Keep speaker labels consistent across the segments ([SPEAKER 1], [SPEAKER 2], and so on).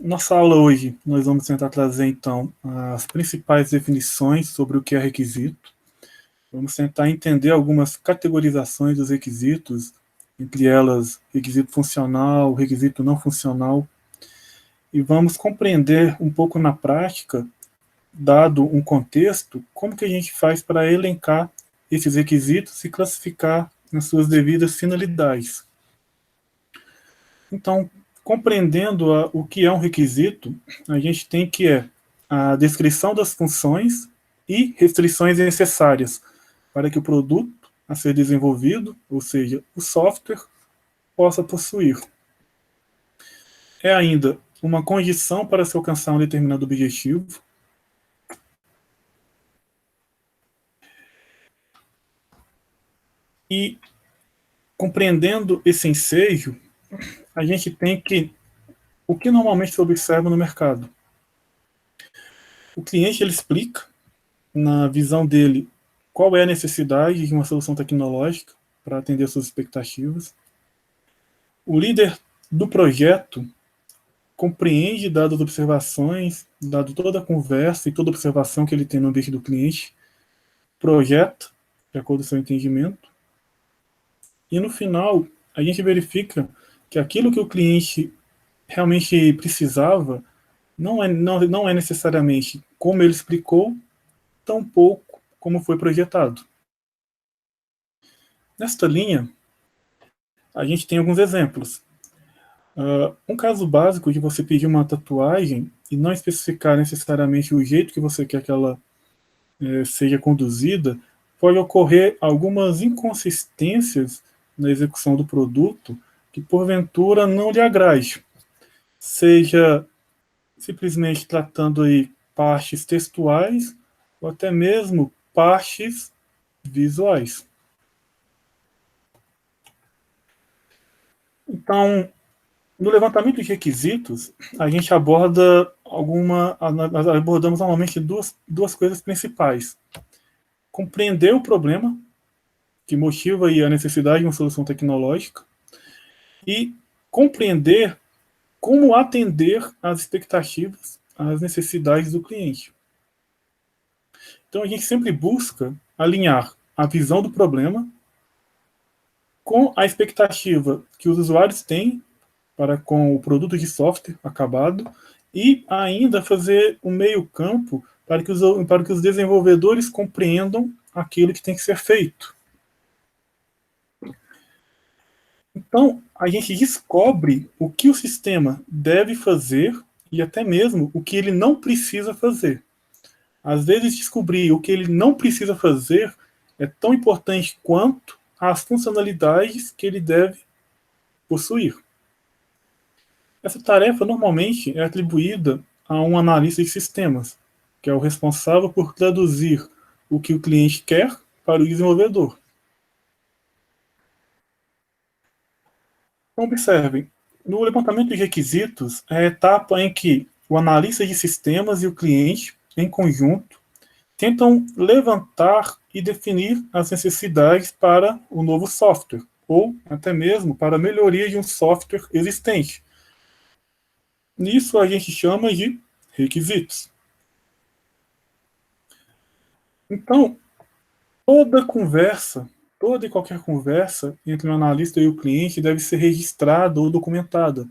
[SPEAKER 1] Nossa aula hoje, nós vamos tentar trazer, então, as principais definições sobre o que é requisito. Vamos tentar entender algumas categorizações dos requisitos, entre elas requisito funcional, requisito não funcional, e vamos compreender um pouco na prática, dado um contexto, como que a gente faz para elencar esses requisitos e classificar nas suas devidas finalidades. Então, compreendendo o que é um requisito, a gente tem que a descrição das funções e restrições necessárias para que o produto a ser desenvolvido, ou seja, o software, possa possuir. É ainda uma condição para se alcançar um determinado objetivo. E, compreendendo esse ensejo, a gente tem que o que normalmente se observa no mercado. O cliente ele explica, na visão dele, qual é a necessidade de uma solução tecnológica para atender suas expectativas. O líder do projeto compreende, dadas as observações, dado toda a conversa e toda a observação que ele tem no ambiente do cliente, projeta, de acordo com o seu entendimento, e no final, a gente verifica que aquilo que o cliente realmente precisava não é necessariamente como ele explicou, tampouco como foi projetado. Nesta linha, a gente tem alguns exemplos. Um caso básico de você pedir uma tatuagem e não especificar necessariamente o jeito que você quer que ela seja conduzida, pode ocorrer algumas inconsistências na execução do produto que porventura não lhe agrade. Seja simplesmente tratando aí partes textuais ou até mesmo partes visuais. Então, no levantamento de requisitos, a gente abordamos normalmente duas coisas principais. Compreender o problema, que motiva aí a necessidade de uma solução tecnológica, e compreender como atender às expectativas, às necessidades do cliente. Então a gente sempre busca alinhar a visão do problema com a expectativa que os usuários têm para com o produto de software acabado e ainda fazer um meio campo para que os desenvolvedores compreendam aquilo que tem que ser feito. Então, a gente descobre o que o sistema deve fazer e até mesmo o que ele não precisa fazer. Às vezes, descobrir o que ele não precisa fazer é tão importante quanto as funcionalidades que ele deve possuir. Essa tarefa normalmente é atribuída a um analista de sistemas, que é o responsável por traduzir o que o cliente quer para o desenvolvedor. Então, observem, no levantamento de requisitos é a etapa em que o analista de sistemas e o cliente, em conjunto, tentam levantar e definir as necessidades para o novo software, ou até mesmo para a melhoria de um software existente. Nisso a gente chama de requisitos. Então, toda e qualquer conversa entre o analista e o cliente deve ser registrada ou documentada,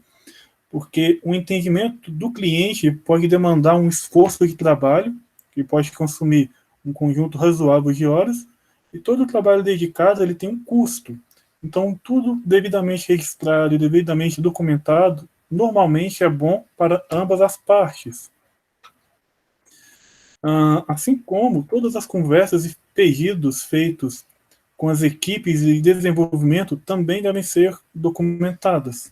[SPEAKER 1] porque o entendimento do cliente pode demandar um esforço de trabalho, que pode consumir um conjunto razoável de horas, e todo o trabalho dedicado ele tem um custo. Então, tudo devidamente registrado e devidamente documentado, normalmente é bom para ambas as partes. Assim como todas as conversas e pedidos feitos com as equipes de desenvolvimento também devem ser documentadas.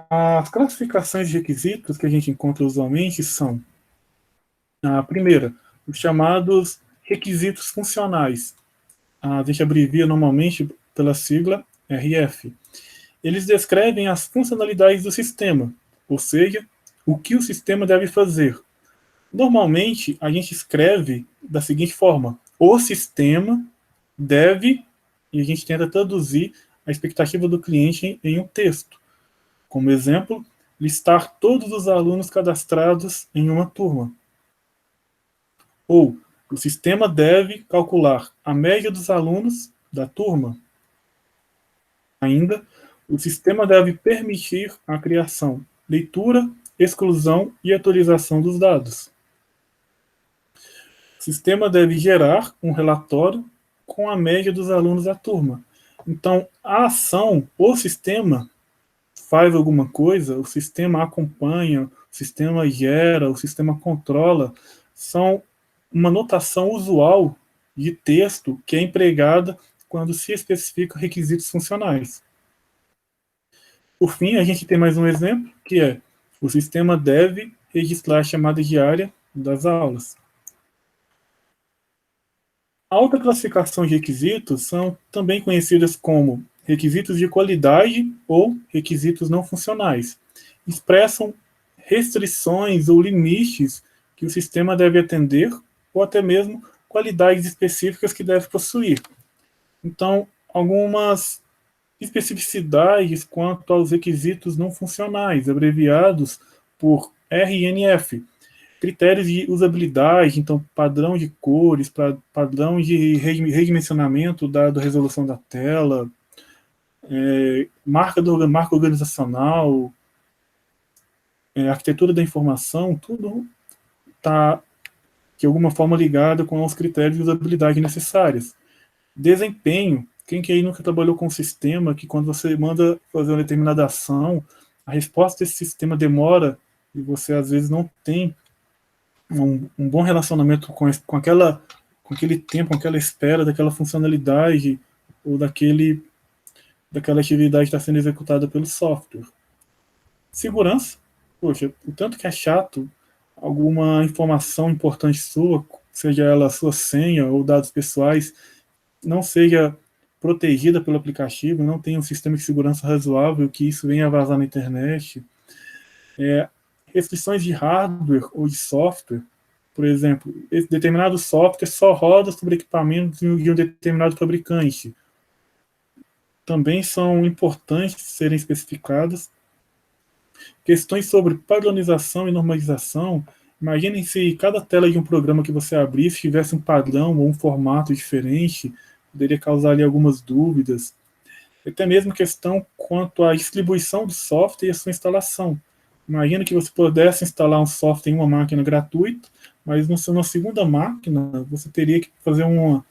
[SPEAKER 1] As classificações de requisitos que a gente encontra usualmente são, a primeira, os chamados requisitos funcionais. A gente abrevia normalmente pela sigla RF. Eles descrevem as funcionalidades do sistema, ou seja, o que o sistema deve fazer. Normalmente, a gente escreve da seguinte forma: o sistema deve, e a gente tenta traduzir a expectativa do cliente em um texto. Como exemplo, listar todos os alunos cadastrados em uma turma. Ou, o sistema deve calcular a média dos alunos da turma. Ainda, o sistema deve permitir a criação, leitura, exclusão e atualização dos dados. O sistema deve gerar um relatório com a média dos alunos da turma. Então, a ação, o sistema faz alguma coisa, o sistema acompanha, o sistema gera, o sistema controla, são uma notação usual de texto que é empregada quando se especificam requisitos funcionais. Por fim, a gente tem mais um exemplo, que é o sistema deve registrar a chamada diária das aulas. A outra classificação de requisitos são também conhecidas como requisitos de qualidade ou requisitos não funcionais. Expressam restrições ou limites que o sistema deve atender ou até mesmo qualidades específicas que deve possuir. Então, algumas especificidades quanto aos requisitos não funcionais, abreviados por RNF. Critérios de usabilidade, então padrão de cores, padrão de redimensionamento da resolução da tela, marca organizacional, arquitetura da informação, tudo está de alguma forma ligado com os critérios de usabilidade necessários. Desempenho, quem que aí nunca trabalhou com um sistema que quando você manda fazer uma determinada ação, a resposta desse sistema demora e você às vezes não tem um bom relacionamento com aquele tempo, com aquela espera daquela funcionalidade ou daquela atividade que está sendo executada pelo software. Segurança, poxa, o tanto que é chato alguma informação importante sua, seja ela sua senha ou dados pessoais, não seja protegida pelo aplicativo, não tenha um sistema de segurança razoável, que isso venha a vazar na internet. Restrições de hardware ou de software, por exemplo, esse determinado software só roda sobre equipamentos de um determinado fabricante. Também são importantes serem especificadas. Questões sobre padronização e normalização. Imaginem se cada tela de um programa que você abrisse tivesse um padrão ou um formato diferente, poderia causar ali algumas dúvidas. Até mesmo questão quanto à distribuição do software e a sua instalação. Imagina que você pudesse instalar um software em uma máquina gratuita, mas na segunda máquina você teria que fazer uma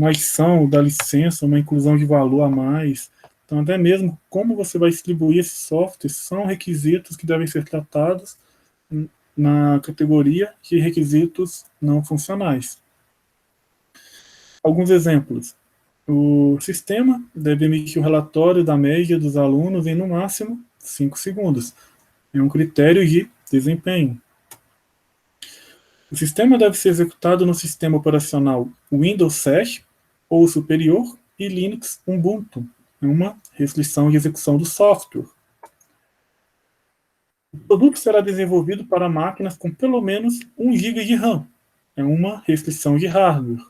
[SPEAKER 1] adição da licença, uma inclusão de valor a mais. Então, até mesmo como você vai distribuir esse software são requisitos que devem ser tratados na categoria de requisitos não funcionais. Alguns exemplos. O sistema deve emitir o relatório da média dos alunos em, no máximo, 5 segundos. É um critério de desempenho. O sistema deve ser executado no sistema operacional Windows 7 ou superior e Linux Ubuntu. É uma restrição de execução do software. O produto será desenvolvido para máquinas com pelo menos 1 GB de RAM. É uma restrição de hardware.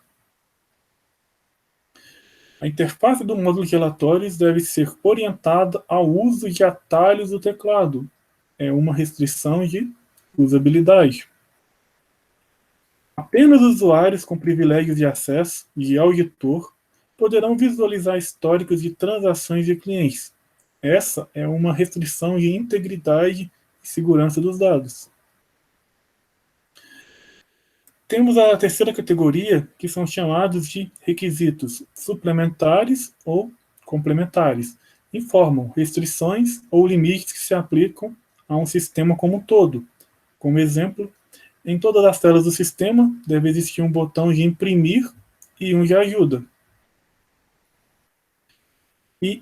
[SPEAKER 1] A interface do módulo de relatórios deve ser orientada ao uso de atalhos do teclado. É uma restrição de usabilidade. Apenas usuários com privilégios de acesso de auditor poderão visualizar históricos de transações de clientes. Essa é uma restrição de integridade e segurança dos dados. Temos a terceira categoria, que são chamados de requisitos suplementares ou complementares. Informam restrições ou limites que se aplicam a um sistema como um todo. Como exemplo, em todas as telas do sistema deve existir um botão de imprimir e um de ajuda. E,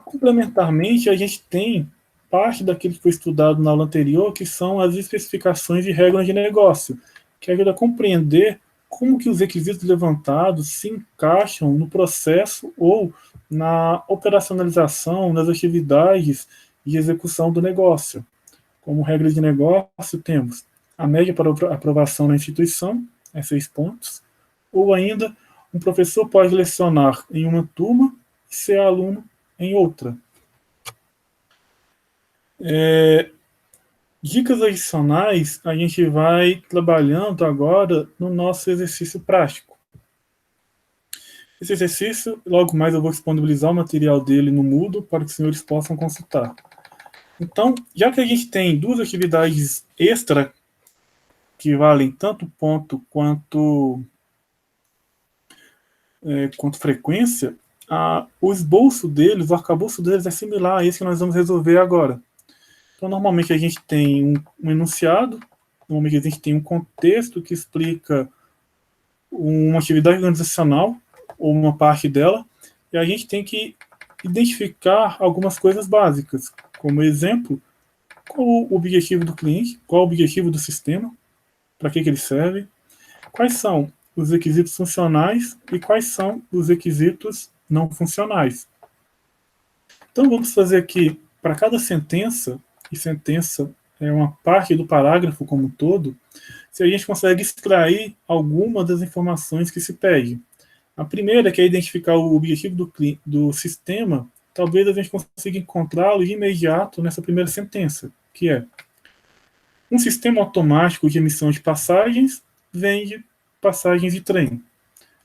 [SPEAKER 1] complementarmente, a gente tem parte daquilo que foi estudado na aula anterior, que são as especificações de regras de negócio, que ajuda a compreender como que os requisitos levantados se encaixam no processo ou na operacionalização, nas atividades de execução do negócio. Como regras de negócio, temos a média para aprovação na instituição, é 6 pontos, ou ainda, um professor pode lecionar em uma turma e ser aluno em outra. Dicas adicionais a gente vai trabalhando agora no nosso exercício prático. Esse exercício, logo mais eu vou disponibilizar o material dele no Moodle para que os senhores possam consultar. Então, já que a gente tem duas atividades extra que valem tanto ponto quanto frequência, o esboço deles, o arcabouço deles é similar a esse que nós vamos resolver agora. Então, normalmente a gente tem um enunciado, normalmente a gente tem um contexto que explica uma atividade organizacional ou uma parte dela, e a gente tem que identificar algumas coisas básicas, como exemplo, qual o objetivo do cliente, qual o objetivo do sistema, para que ele serve, quais são os requisitos funcionais e quais são os requisitos não funcionais. Então vamos fazer aqui, para cada sentença, e sentença é uma parte do parágrafo como um todo, se a gente consegue extrair alguma das informações que se pede. A primeira, que é identificar o objetivo do sistema, talvez a gente consiga encontrá-lo de imediato nessa primeira sentença, que é: um sistema automático de emissão de passagens vende passagens de trem.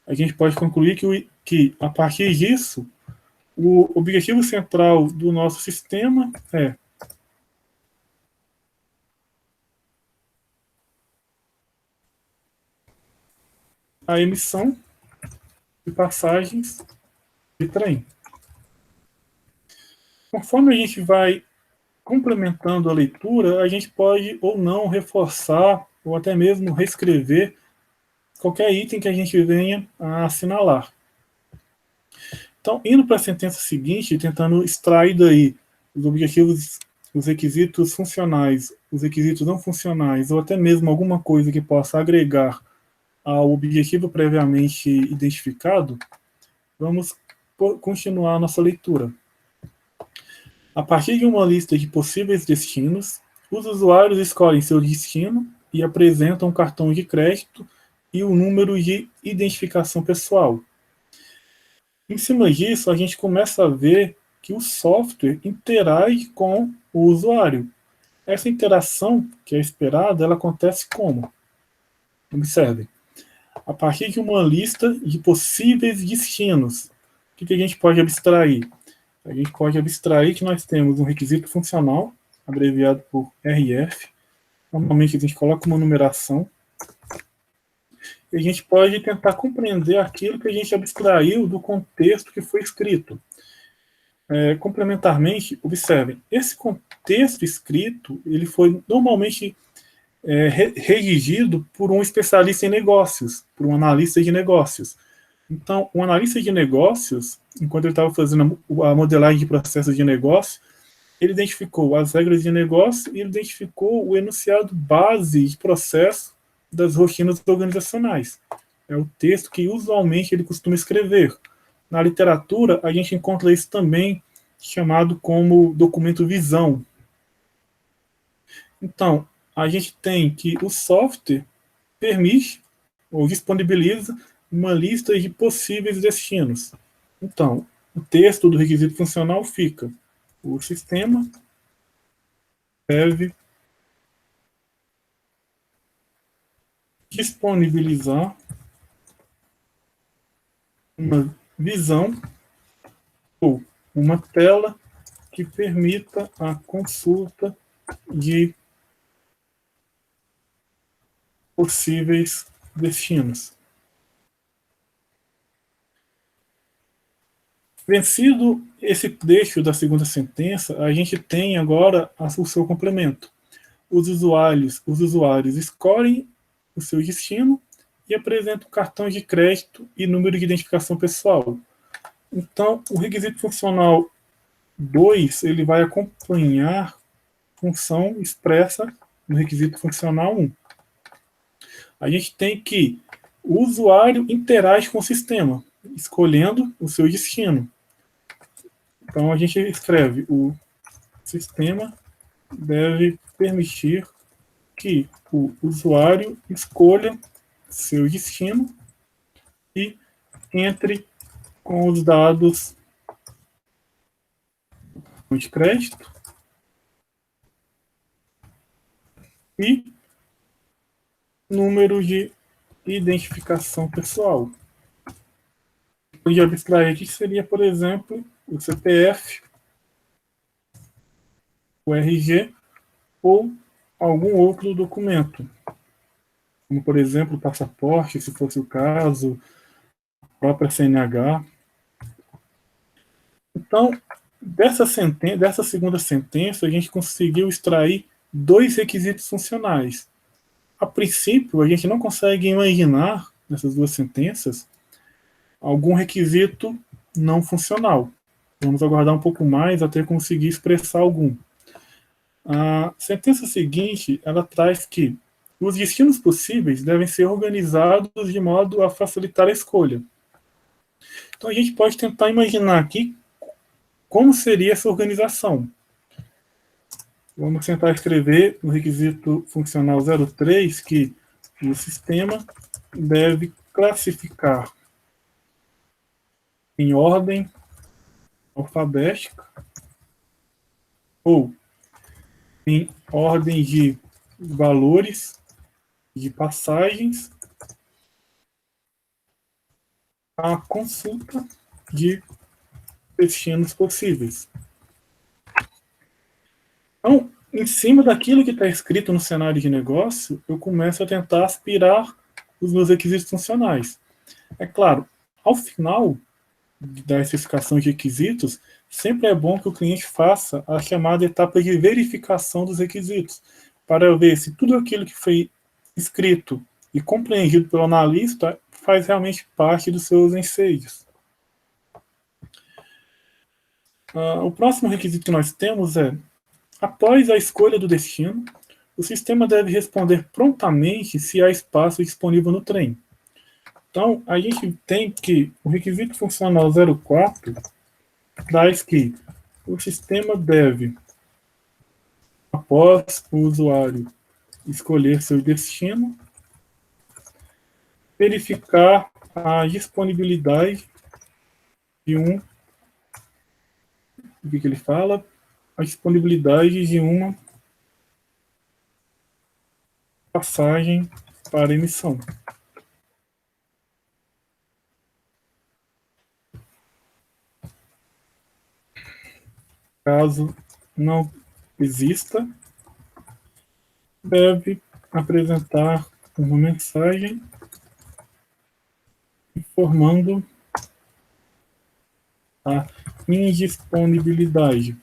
[SPEAKER 1] A gente pode concluir que a partir disso, o objetivo central do nosso sistema é a emissão de passagens de trem. Conforme a gente vai complementando a leitura, a gente pode ou não reforçar ou até mesmo reescrever qualquer item que a gente venha a assinalar. Então, indo para a sentença seguinte, tentando extrair daí os objetivos, os requisitos funcionais, os requisitos não funcionais, ou até mesmo alguma coisa que possa agregar ao objetivo previamente identificado, vamos continuar a nossa leitura. A partir de uma lista de possíveis destinos, os usuários escolhem seu destino e apresentam um cartão de crédito e o número de identificação pessoal. Em cima disso, a gente começa a ver que o software interage com o usuário. Essa interação que é esperada, ela acontece como? Observe. A partir de uma lista de possíveis destinos, o que a gente pode abstrair? A gente pode abstrair que nós temos um requisito funcional, abreviado por RF. Normalmente a gente coloca uma numeração. E a gente pode tentar compreender aquilo que a gente abstraiu do contexto que foi escrito. Complementarmente, observem, esse contexto escrito, ele foi normalmente redigido por um especialista em negócios, por um analista de negócios. Então, o analista de negócios, enquanto ele estava fazendo a modelagem de processos de negócio, ele identificou as regras de negócio e ele identificou o enunciado base de processo das rotinas organizacionais. É o texto que usualmente ele costuma escrever. Na literatura, a gente encontra isso também chamado como documento visão. Então, a gente tem que o software permite ou disponibiliza uma lista de possíveis destinos. Então, o texto do requisito funcional fica: o sistema deve disponibilizar uma visão ou uma tela que permita a consulta de possíveis destinos. Vencido esse trecho da segunda sentença, a gente tem agora o seu complemento. Os usuários escolhem o seu destino e apresentam cartões de crédito e número de identificação pessoal. Então, o requisito funcional 2, ele vai acompanhar a função expressa no requisito funcional 1. A gente tem que o usuário interage com o sistema, escolhendo o seu destino. Então, a gente escreve: o sistema deve permitir que o usuário escolha seu destino e entre com os dados de crédito e número de identificação pessoal. Podia abstrair aqui seria, por exemplo, o CPF, o RG ou algum outro documento, como, por exemplo, o passaporte, se fosse o caso, a própria CNH. Então, dessa segunda sentença, a gente conseguiu extrair dois requisitos funcionais. A princípio, a gente não consegue imaginar, nessas duas sentenças, algum requisito não funcional. Vamos aguardar um pouco mais até conseguir expressar algum. A sentença seguinte, ela traz que os destinos possíveis devem ser organizados de modo a facilitar a escolha. Então a gente pode tentar imaginar aqui como seria essa organização. Vamos tentar escrever no requisito funcional 03 que o sistema deve classificar em ordem alfabética ou em ordem de valores de passagens a consulta de destinos possíveis. Então, em cima daquilo que está escrito no cenário de negócio, eu começo a tentar aspirar os meus requisitos funcionais. É claro, ao final da especificação de requisitos, sempre é bom que o cliente faça a chamada etapa de verificação dos requisitos, para ver se tudo aquilo que foi escrito e compreendido pelo analista faz realmente parte dos seus enseios. O próximo requisito que nós temos é: após a escolha do destino, o sistema deve responder prontamente se há espaço disponível no trem. Então, a gente tem que o requisito funcional 04 traz que o sistema deve, após o usuário escolher seu destino, verificar a disponibilidade de o que ele fala? A disponibilidade de uma passagem para emissão. Caso não exista, deve apresentar uma mensagem informando a indisponibilidade.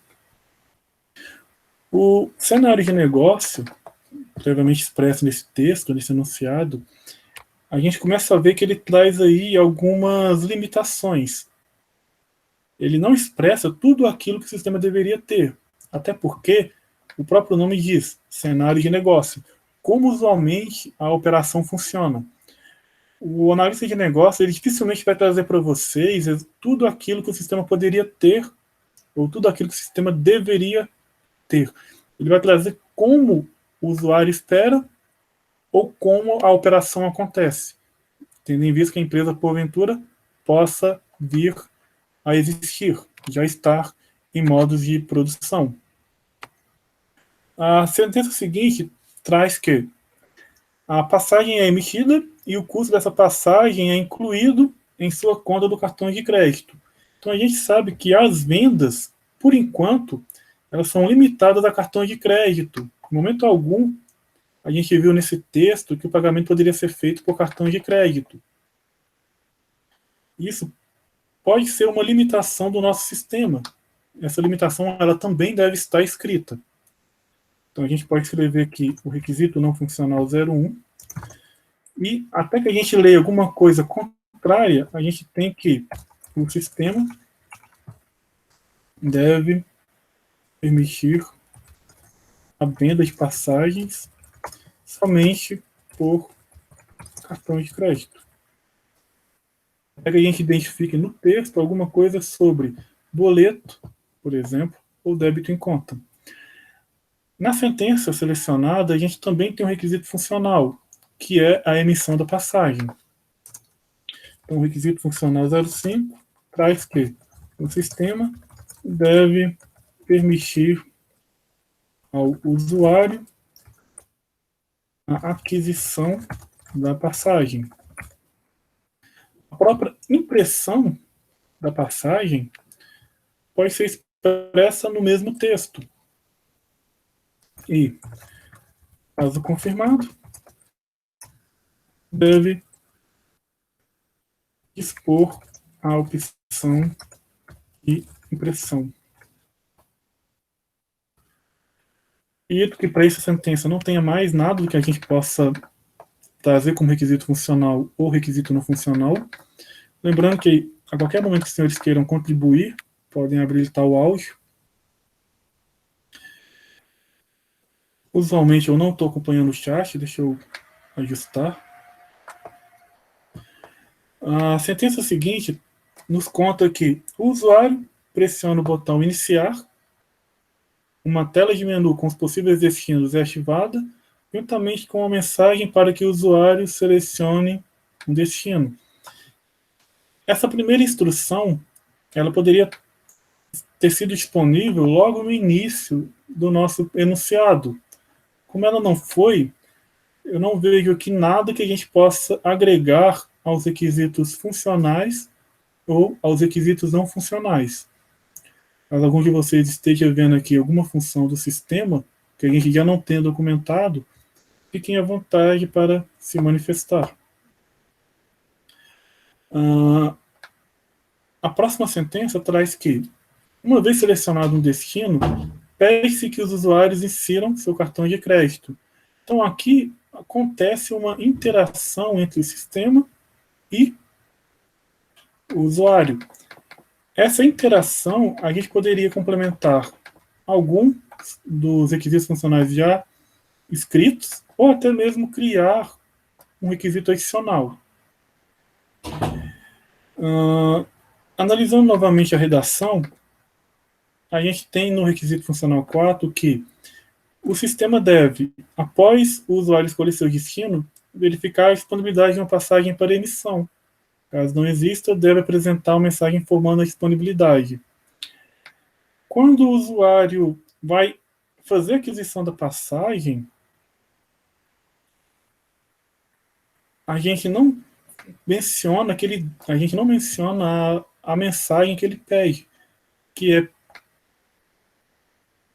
[SPEAKER 1] O cenário de negócio, previamente expresso nesse texto, nesse enunciado, a gente começa a ver que ele traz aí algumas limitações. Ele não expressa tudo aquilo que o sistema deveria ter, até porque o próprio nome diz, cenário de negócio. Como usualmente a operação funciona. O analista de negócio, ele dificilmente vai trazer para vocês tudo aquilo que o sistema poderia ter, ou tudo aquilo que o sistema deveria ter. Ele vai trazer como o usuário espera, ou como a operação acontece, tendo em vista que a empresa, porventura, possa vir a existir, já estar em modos de produção. A sentença seguinte traz que a passagem é emitida e o custo dessa passagem é incluído em sua conta do cartão de crédito. Então a gente sabe que as vendas, por enquanto, elas são limitadas a cartão de crédito. Em momento algum, a gente viu nesse texto que o pagamento poderia ser feito por cartão de crédito. Isso pode ser uma limitação do nosso sistema. Essa limitação ela também deve estar escrita. Então a gente pode escrever aqui o requisito não funcional 01 e até que a gente leia alguma coisa contrária, a gente tem que o sistema deve permitir a venda de passagens somente por cartão de crédito. Até que a gente identifique no texto alguma coisa sobre boleto, por exemplo, ou débito em conta. Na sentença selecionada, a gente também tem um requisito funcional, que é a emissão da passagem. Então, o requisito funcional 05 traz que o sistema deve permitir ao usuário a aquisição da passagem. A própria impressão da passagem pode ser expressa no mesmo texto. E, caso confirmado, deve dispor a opção de impressão. E que para essa sentença não tenha mais nada do que a gente possa trazer como requisito funcional ou requisito não funcional. Lembrando que a qualquer momento que os senhores queiram contribuir, podem habilitar o áudio. Usualmente eu não estou acompanhando o chat, deixa eu ajustar. A sentença seguinte nos conta que o usuário pressiona o botão iniciar, uma tela de menu com os possíveis destinos é ativada, juntamente com uma mensagem para que o usuário selecione um destino. Essa primeira instrução, ela poderia ter sido disponível logo no início do nosso enunciado. Como ela não foi, eu não vejo aqui nada que a gente possa agregar aos requisitos funcionais ou aos requisitos não funcionais. Caso algum de vocês esteja vendo aqui alguma função do sistema que a gente já não tem documentado, fiquem à vontade para se manifestar. A próxima sentença traz que, uma vez selecionado um destino, pede-se que os usuários insiram seu cartão de crédito. Então, aqui acontece uma interação entre o sistema e o usuário. Essa interação a gente poderia complementar algum dos requisitos funcionais já escritos ou até mesmo criar um requisito adicional. Analisando novamente a redação, a gente tem no requisito funcional 4 que o sistema deve, após o usuário escolher seu destino, verificar a disponibilidade de uma passagem para emissão. Caso não exista, deve apresentar uma mensagem informando a disponibilidade. Quando o usuário vai fazer a aquisição da passagem, a gente não menciona a mensagem que ele pede, que é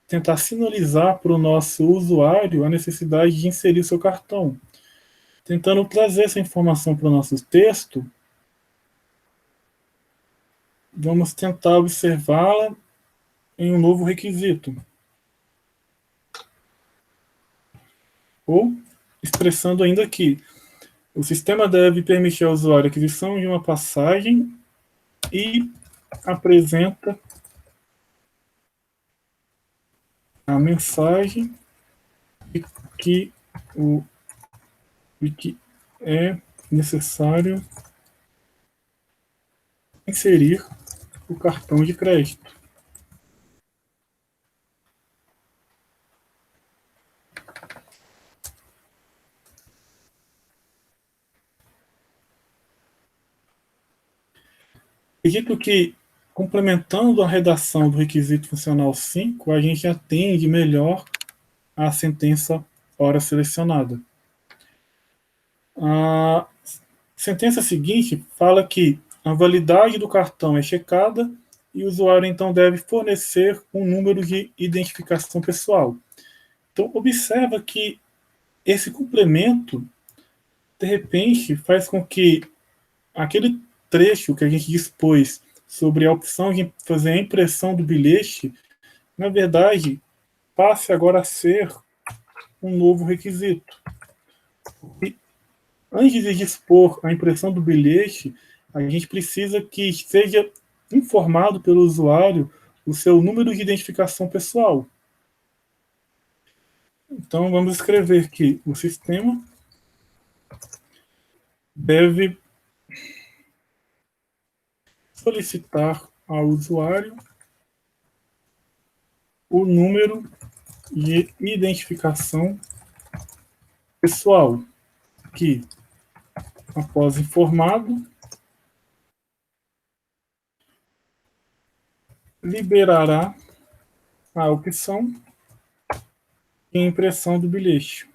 [SPEAKER 1] tentar sinalizar para o nosso usuário a necessidade de inserir seu cartão. Tentando trazer essa informação para o nosso texto, vamos tentar observá-la em um novo requisito. Ou, expressando ainda aqui, o sistema deve permitir ao usuário a aquisição de uma passagem e apresenta a mensagem de que é necessário inserir o cartão de crédito. Acredito que, complementando a redação do requisito funcional 5, a gente atende melhor a sentença ora selecionada. A sentença seguinte fala que a validade do cartão é checada e o usuário então deve fornecer um número de identificação pessoal. Então, observa que esse complemento, de repente, faz com que aquele trecho que a gente dispôs sobre a opção de fazer a impressão do bilhete, na verdade, passe agora a ser um novo requisito. E antes de dispor a impressão do bilhete, a gente precisa que seja informado pelo usuário o seu número de identificação pessoal. Então, vamos escrever que o sistema deve solicitar ao usuário o número de identificação pessoal, que, após informado, liberará a opção de impressão do bilhete.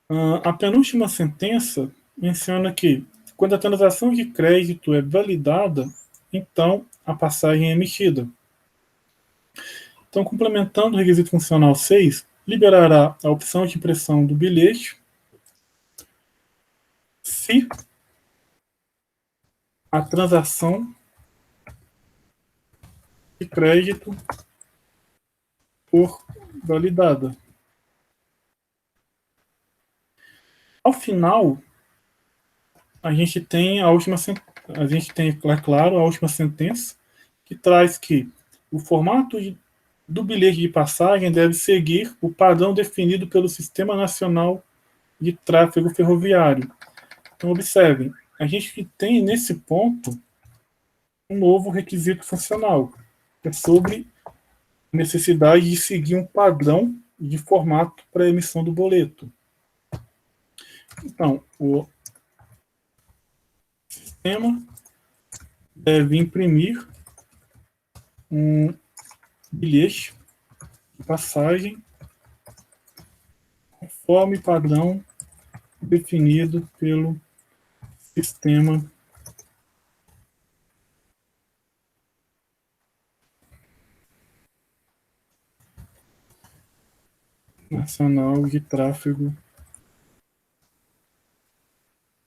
[SPEAKER 1] A penúltima sentença menciona que, quando a transação de crédito é validada, então a passagem é emitida. Então, complementando o requisito funcional 6, liberará a opção de impressão do bilhete se a transação de crédito for validada. Ao final, a gente tem é claro, a última sentença, que traz que o formato do bilhete de passagem deve seguir o padrão definido pelo Sistema Nacional de Tráfego Ferroviário. Então, observem, a gente tem nesse ponto um novo requisito funcional, que é sobre a necessidade de seguir um padrão de formato para a emissão do boleto. Então, o sistema deve imprimir um bilhete de passagem conforme padrão definido pelo Sistema Nacional de Tráfego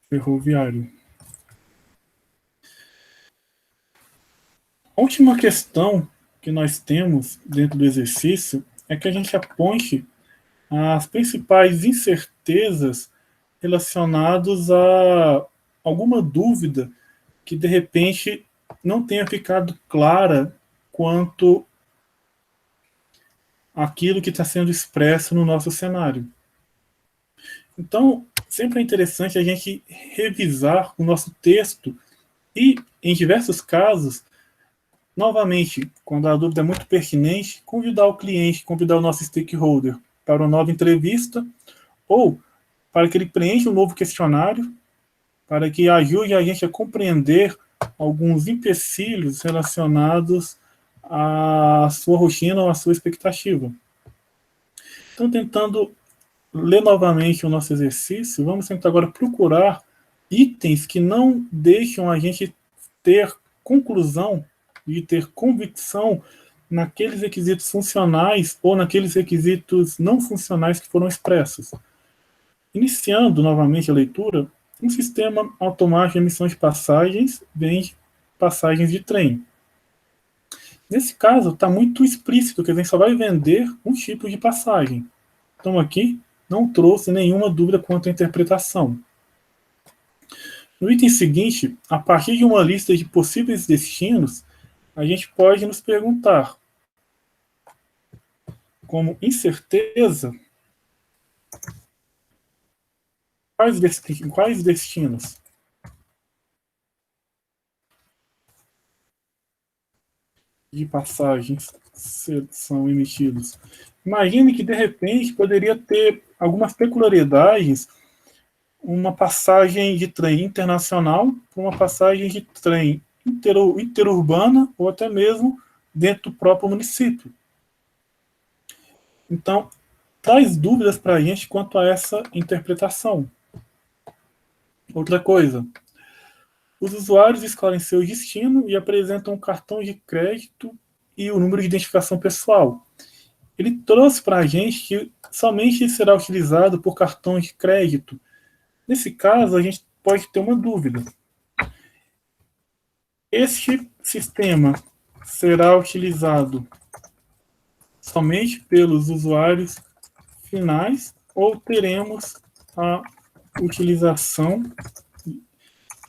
[SPEAKER 1] Ferroviário. A última questão que nós temos dentro do exercício é que a gente aponte as principais incertezas relacionadas a alguma dúvida que de repente não tenha ficado clara quanto àquilo que está sendo expresso no nosso cenário. Então, sempre é interessante a gente revisar o nosso texto e, em diversos casos, novamente, quando a dúvida é muito pertinente, convidar o cliente, convidar o nosso stakeholder para uma nova entrevista ou para que ele preencha um novo questionário, para que ajude a gente a compreender alguns empecilhos relacionados à sua rotina ou à sua expectativa. Então, tentando ler novamente o nosso exercício, vamos tentar agora procurar itens que não deixam a gente ter conclusão e ter convicção naqueles requisitos funcionais ou naqueles requisitos não funcionais que foram expressos. Iniciando novamente a leitura, um sistema automático de emissão de passagens vende passagens de trem. Nesse caso, está muito explícito que a gente só vai vender um tipo de passagem. Então, aqui, não trouxe nenhuma dúvida quanto à interpretação. No item seguinte, a partir de uma lista de possíveis destinos, a gente pode nos perguntar, como incerteza, quais destinos? De passagens são emitidos. Imagine que, de repente, poderia ter algumas peculiaridades, uma passagem de trem internacional para uma passagem de trem interurbana ou até mesmo dentro do próprio município. Então, traz dúvidas para a gente quanto a essa interpretação. Outra coisa, os usuários escolhem seu destino e apresentam um cartão de crédito e o número de identificação pessoal. Ele trouxe para a gente que somente será utilizado por cartão de crédito. Nesse caso, a gente pode ter uma dúvida. Este sistema será utilizado somente pelos usuários finais ou teremos a utilização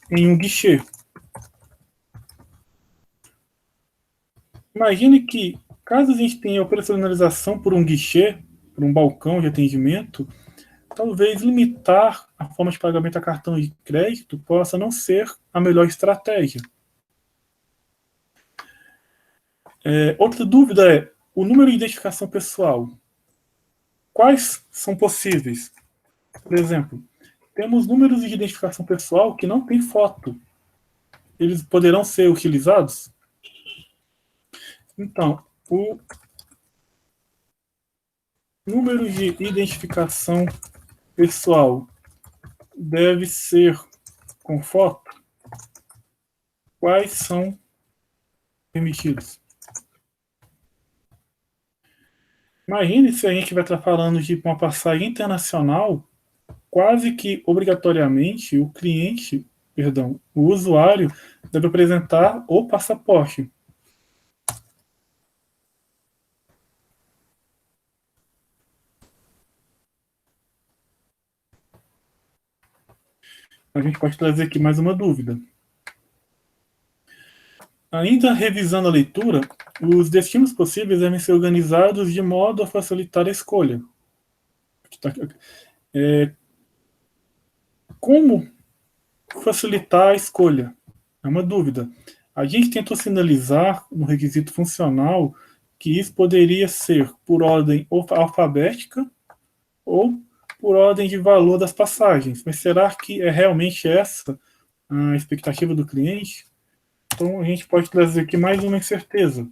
[SPEAKER 1] em um guichê? Imagine que, caso a gente tenha operacionalização por um guichê, por um balcão de atendimento, talvez limitar a forma de pagamento a cartão de crédito possa não ser a melhor estratégia. Outra dúvida é o número de identificação pessoal. Quais são possíveis? Por exemplo, temos números de identificação pessoal que não têm foto. Eles poderão ser utilizados? Então, o número de identificação pessoal deve ser com foto? Quais são permitidos? Imagine se a gente vai estar falando de uma passagem internacional, quase que obrigatoriamente o usuário deve apresentar o passaporte. A gente pode trazer aqui mais uma dúvida. Ainda revisando a leitura, os destinos possíveis devem ser organizados de modo a facilitar a escolha. Como facilitar a escolha? É uma dúvida. A gente tentou sinalizar no requisito funcional que isso poderia ser por ordem alfabética ou por ordem de valor das passagens. Mas será que é realmente essa a expectativa do cliente? Então a gente pode trazer aqui mais uma incerteza.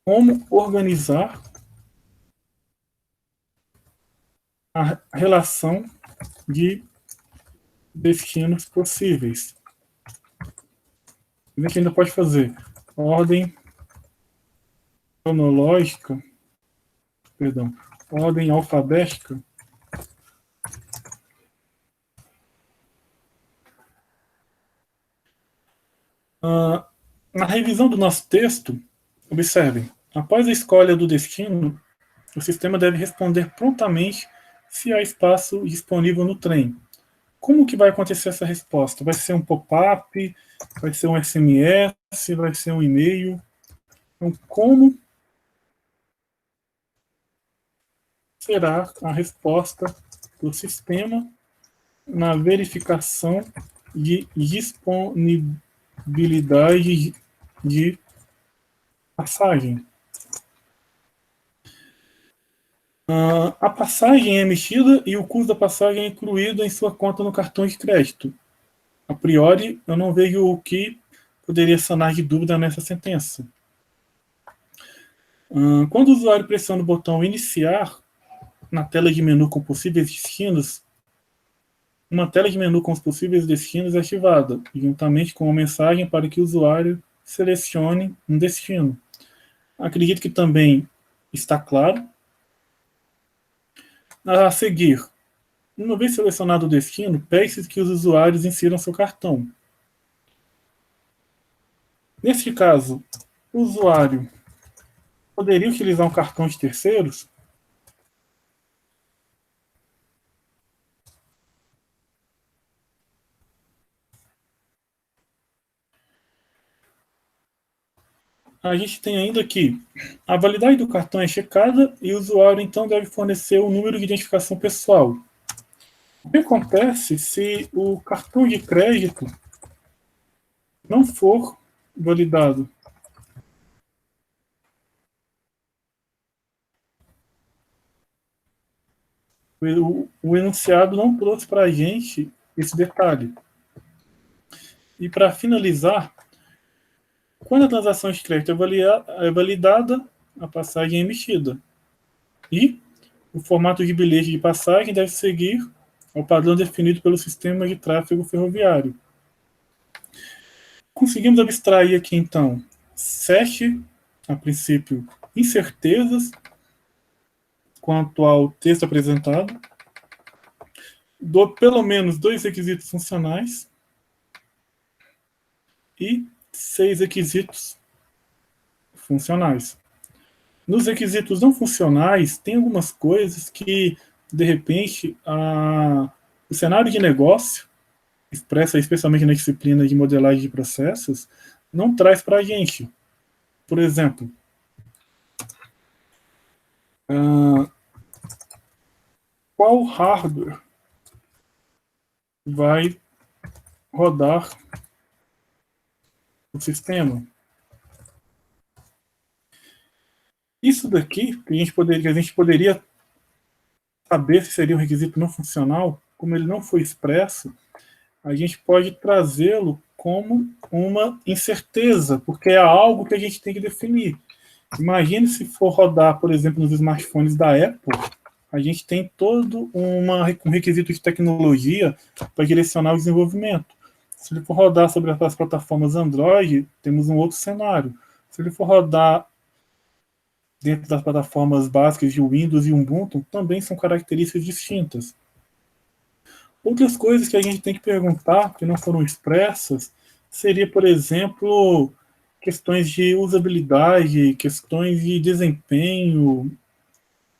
[SPEAKER 1] Como organizar a relação de destinos possíveis? A gente ainda pode fazer ordem cronológica, perdão, ordem alfabética. Na revisão do nosso texto, observem, após a escolha do destino, o sistema deve responder prontamente se há espaço disponível no trem. Como que vai acontecer essa resposta? Vai ser um pop-up? Vai ser um SMS? Vai ser um e-mail? Então, como será a resposta do sistema na verificação de disponibilidade de passagem? A passagem é emitida e o custo da passagem é incluído em sua conta no cartão de crédito. A priori, eu não vejo o que poderia sanar de dúvida nessa sentença. Quando o usuário pressiona o botão iniciar na tela de menu com possíveis destinos, uma tela de menu com os possíveis destinos é ativada, juntamente com uma mensagem para que o usuário selecione um destino. Acredito que também está claro. A seguir, uma vez selecionado o destino, peça que os usuários insiram seu cartão. Neste caso, o usuário poderia utilizar um cartão de terceiros? A gente tem ainda que a validade do cartão é checada e o usuário então deve fornecer o número de identificação pessoal. O que acontece se o cartão de crédito não for validado? O enunciado não trouxe para a gente esse detalhe. E para finalizar, quando a transação de crédito é validada, a passagem é emitida. E o formato de bilhete de passagem deve seguir ao padrão definido pelo sistema de tráfego ferroviário. Conseguimos abstrair aqui, então, 7, a princípio, incertezas quanto ao texto apresentado, pelo menos 2 requisitos funcionais e 6 requisitos funcionais. Nos requisitos não funcionais, tem algumas coisas que, de repente, o cenário de negócio, expressa especialmente na disciplina de modelagem de processos, não traz para a gente. Por exemplo, qual hardware vai rodar o sistema? Isso daqui, que a gente poderia saber se seria um requisito não funcional, como ele não foi expresso, a gente pode trazê-lo como uma incerteza, porque é algo que a gente tem que definir. Imagine se for rodar, por exemplo, nos smartphones da Apple, a gente tem todo um requisito de tecnologia para direcionar o desenvolvimento. Se ele for rodar sobre as plataformas Android, temos um outro cenário. Se ele for rodar dentro das plataformas básicas de Windows e Ubuntu, também são características distintas. Outras coisas que a gente tem que perguntar, que não foram expressas, seria, por exemplo, questões de usabilidade, questões de desempenho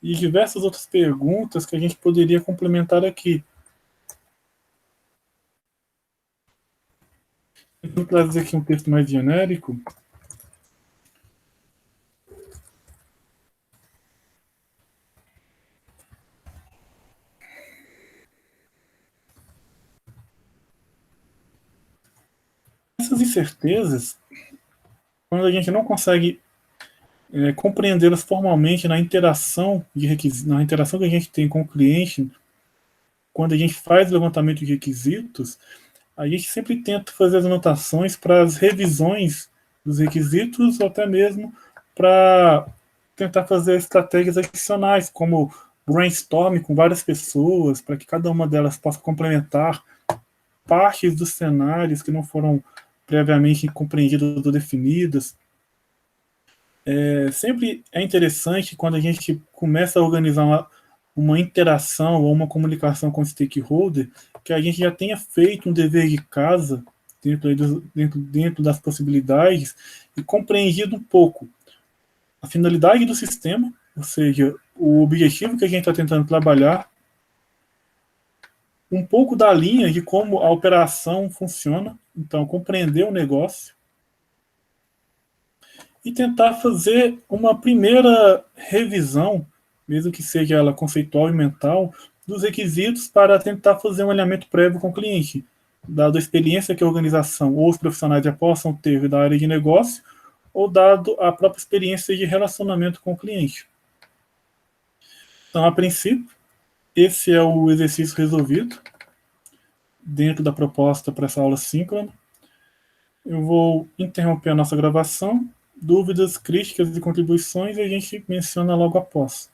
[SPEAKER 1] e diversas outras perguntas que a gente poderia complementar aqui. Vou trazer aqui um texto mais genérico. Essas incertezas, quando a gente não consegue compreendê-las formalmente na interação na interação que a gente tem com o cliente, quando a gente faz o levantamento de requisitos, a gente sempre tenta fazer as anotações para as revisões dos requisitos, ou até mesmo para tentar fazer estratégias adicionais, como brainstorming com várias pessoas, para que cada uma delas possa complementar partes dos cenários que não foram previamente compreendidas ou definidas. Sempre é interessante quando a gente começa a organizar uma interação ou uma comunicação com o stakeholder, que a gente já tenha feito um dever de casa dentro das possibilidades e compreendido um pouco a finalidade do sistema, ou seja, o objetivo que a gente está tentando trabalhar, um pouco da linha de como a operação funciona, então compreender o negócio, e tentar fazer uma primeira revisão, mesmo que seja ela conceitual e mental, dos requisitos para tentar fazer um alinhamento prévio com o cliente, dado a experiência que a organização ou os profissionais já possam ter da área de negócio, ou dado a própria experiência de relacionamento com o cliente. Então, a princípio, esse é o exercício resolvido dentro da proposta para essa aula síncrona. Eu vou interromper a nossa gravação. Dúvidas, críticas e contribuições a gente menciona logo após.